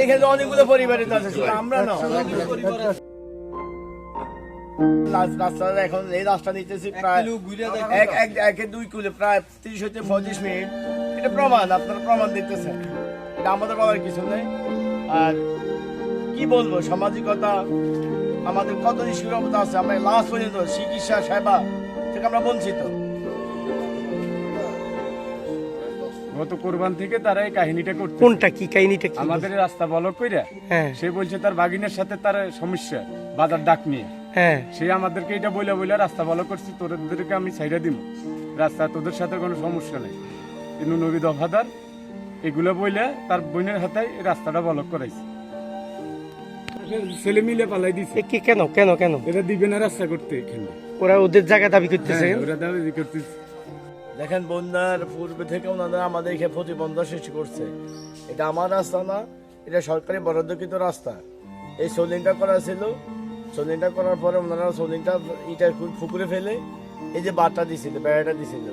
এইখানে অনেকগুলো পরিবারের আছে, আমরা না রাস্তা এখন এই রাস্তা নিতেছি প্রায় 1-2 কিলো, প্রায় 30 হতে 35 মিনিট। এটা প্রমাণ, আপনারা প্রমাণ দেখতেছেন, এটা আমাদের বলার কিছু নেই। আর কি বলবো, সামাজিকতা আমাদের কত নিষ্ক্রিয়তা আছে, আমরা লাস্ট পর্যন্ত চিকিৎসা সেবা থেকে আমরা বঞ্চিত। গত কোরবান থেকে তারা এই কাহিনীটা করতে, কোনটা কি কাহিনীটা কি আমাদের রাস্তা ব্লক কইরা, হ্যাঁ সে বলছে তার ভাগিনের সাথে তার সমস্যা, বাজার ডাক নিয়ে, হ্যাঁ সে আমাদেরকে এটা বইলা রাস্তা ব্লক করছি, তোদেরকে আমি ছাইড়া দিব রাস্তা, তোদের সাথে কোনো সমস্যা নেই, কিন্তু নবী দফাদার এগুলো বইলে তার বোনের হাতে এই রাস্তাটা ব্লক করাইছে। ছেলে মিলে পালাই দিছে। এ কি কেন কেন কেন এটা দিবে না রাস্তা করতে, এখানে ওরা ওদের জায়গা দাবি করতেছে। হ্যাঁ, ওরা দাবি করতেছে। দেখেন, বন্যার পূর্বে থেকে ওনারা আমাদের এখানে প্রতিবন্ধক সৃষ্টি করছে। এটা আমার রাস্তা না, এটা সরকারি বরাদ্দকৃত রাস্তা। এই সোলিংটা করা ছিল, সোলিংটা করার পরে ওনারা সোলিংটা ইটা পুকুরে ফেলে এই যে বারটা দিছিল, বেড়াটা দিছিল।